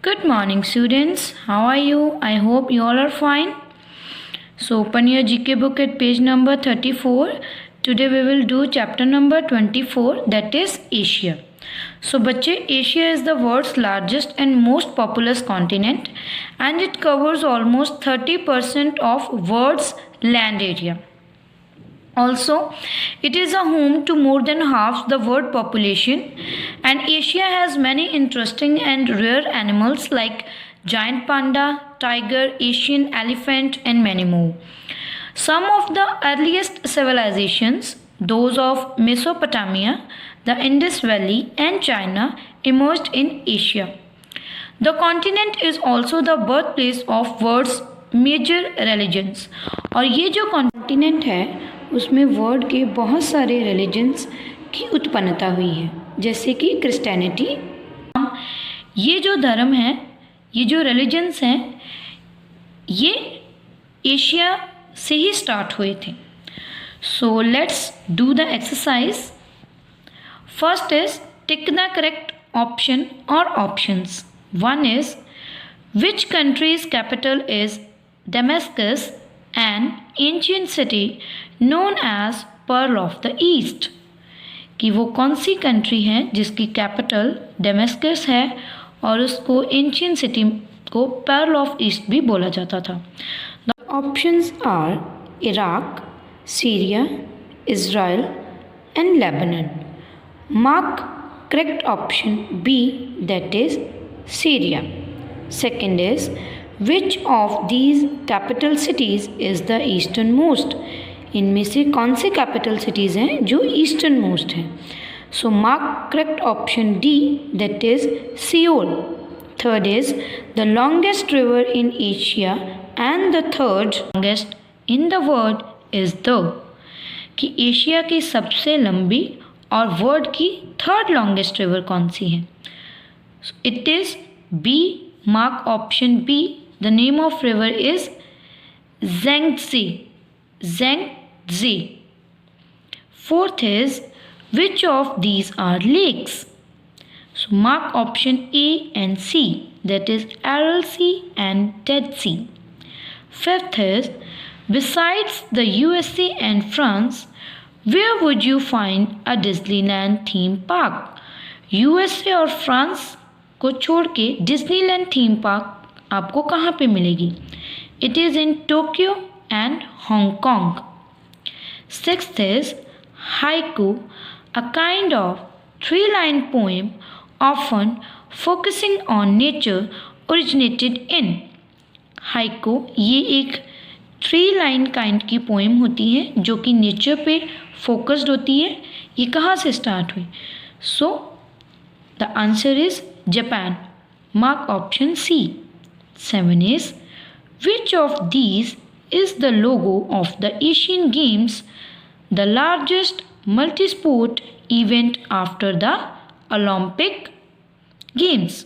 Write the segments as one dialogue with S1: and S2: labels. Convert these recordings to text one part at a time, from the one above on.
S1: Good morning, students. How are you? I hope you all are fine. So, open your GK book at page number 34. Today we will do chapter number 24, that is Asia. So, बच्चे, Asia is the world's largest and most populous continent, and it covers almost 30% of world's land area. Also, it is a home to more than half the world population, and Asia has many interesting and rare animals like giant panda, tiger, Asian elephant, and many more. Some of the earliest civilizations, those of Mesopotamia, the Indus Valley, and China, emerged in Asia. The continent is also the birthplace of world's major religions, और ये जो continent है उसमें world के बहुत सारे religions की उत्पन्नता हुई है, जैसे कि क्रिश्चियनिटी। ये जो धर्म है, ये जो रिलीजन्स हैं, ये एशिया से ही स्टार्ट हुए थे। So let's do the exercise. First is tick the correct option और options. One is which country's capital is Damascus, an ancient city known as Pearl of the East? कि वो कौन सी country है जिसकी capital डेमेस्कस है और उसको एंशियंट सिटी को पर्ल ऑफ ईस्ट भी बोला जाता था। The options are Iraq, Syria, Israel and Lebanon. Mark correct option B, that is Syria. Second is, which of these capital cities is the easternmost? इनमें से कौन से कैपिटल सिटीज़ हैं जो ईस्टर्न मोस्ट हैं? So mark correct option D, that is Seoul. Third is the longest river in Asia and the third longest in the world is the, कि Asia की सबसे लंबी और वर्ल्ड की थर्ड लॉन्गेस्ट रिवर कौन सी है? It is B, mark option B. The name of river is Zhangzi. Zhangzi. Fourth is, which of these are lakes? So mark option A and C, that is Aral Sea and Dead Sea. Fifth is, besides the USA and France, where would you find a Disneyland theme park? USA और France को छोड़ के Disneyland theme park आपको कहाँ पे मिलेगी? It is in Tokyo and Hong Kong. Sixth is haiku, a kind of 3-line poem often focusing on nature, originated in. Haiku ये एक 3-line काइंड की पोएम होती है जो कि नेचर पे फोकस्ड होती है। ये कहाँ से स्टार्ट हुई? So the answer is Japan. Mark option C. 7 is, which of these is the logo of the Asian Games, the largest multi-sport event after the Olympic Games?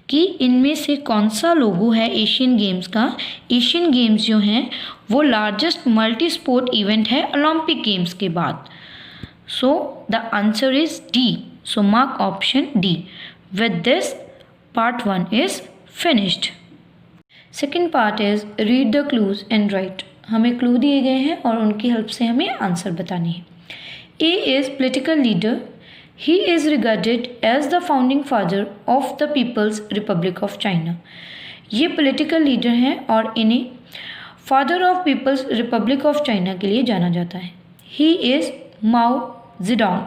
S1: कि इनमें से कौन सा लोगो है एशियन गेम्स का? एशियन गेम्स जो हैं वो लार्जेस्ट मल्टी स्पोर्ट इवेंट है ओलंपिक गेम्स के बाद। So the answer is D. So mark option D. With this, part 1 is finished. Second part is read the clues and write. हमें clue दिए गए हैं और उनकी हेल्प से हमें आंसर बतानी है। A is political leader. He is regarded as the founding father of the People's Republic of China. ये political leader हैं और इन्हें father of People's Republic of China के लिए जाना जाता है। He is Mao Zedong.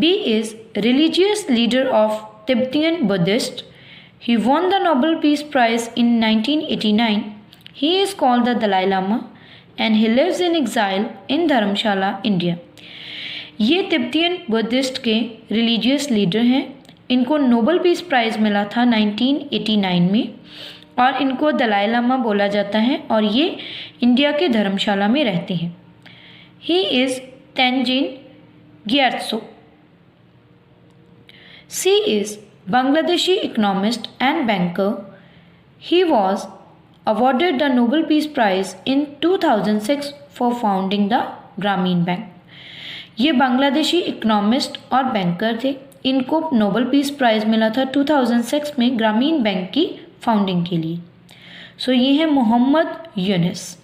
S1: B is religious leader of Tibetan Buddhist. He won the Nobel Peace Prize in 1989. He is called the Dalai Lama and he lives in exile in Dharamshala, India. ये Tibetan Buddhist के religious leader हैं। इनको Nobel peace prize मिला था 1989 में और इनको दलाई लामा बोला जाता है और ये इंडिया के धर्मशाला में रहते हैं। He is Tenzin Gyatso. C is Bangladeshi economist and banker. He was awarded the Nobel Peace Prize in 2006 for founding the Grameen Bank. ये बांग्लादेशी इकोनॉमिस्ट और बैंकर थे इनको नोबेल पीस प्राइज़ मिला था 2006 में ग्रामीण बैंक की फाउंडिंग के लिए। सो ये है Mohammad Yunus.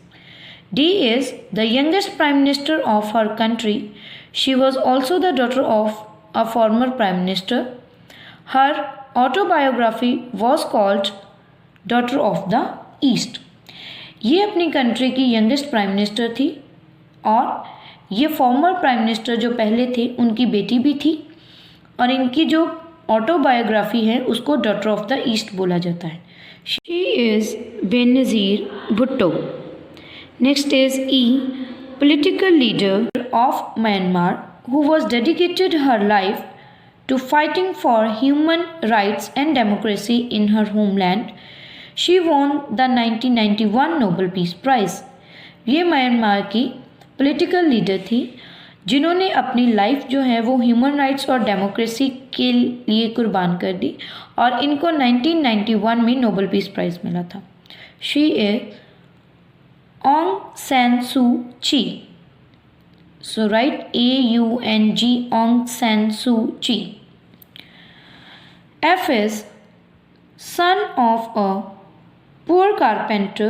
S1: D is the youngest prime minister of her country. She was also the daughter of a former prime minister. Her autobiography was called Daughter of the East. ये अपनी कंट्री की यंगेस्ट प्राइम मिनिस्टर थी और ये former prime minister जो पहले थे उनकी बेटी भी थी, और इनकी जो ऑटोबायोग्राफी है उसको डॉटर ऑफ द ईस्ट बोला जाता है। She is Benazir Bhutto. Next is E, political leader of Myanmar who was dedicated her life to fighting for human rights and democracy in her homeland. She won the 1991 Nobel Peace Prize. ये Myanmar की political leader थी जिन्होंने अपनी life जो है वो human rights और democracy के लिए कुर्बान कर दी, और इनको 1991 में नोबेल पीस प्राइज़ मिला था। She is Aung San Suu Kyi. So write AUNG, Aung San Suu Kyi. F is son of a poor carpenter.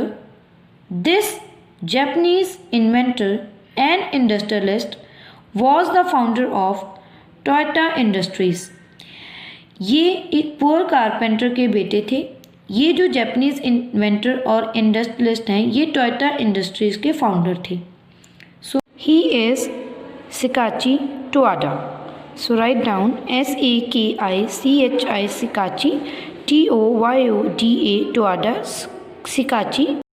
S1: This Japanese inventor and industrialist was the founder of Toyota Industries. ये एक poor carpenter के बेटे थे। ये जो Japanese inventor और industrialist हैं ये टोयोटा इंडस्ट्रीज के फाउंडर थे। So he is Sakichi Toyoda. So right down SAKICHI Sakichi TOYODA Toyoda सिकाची।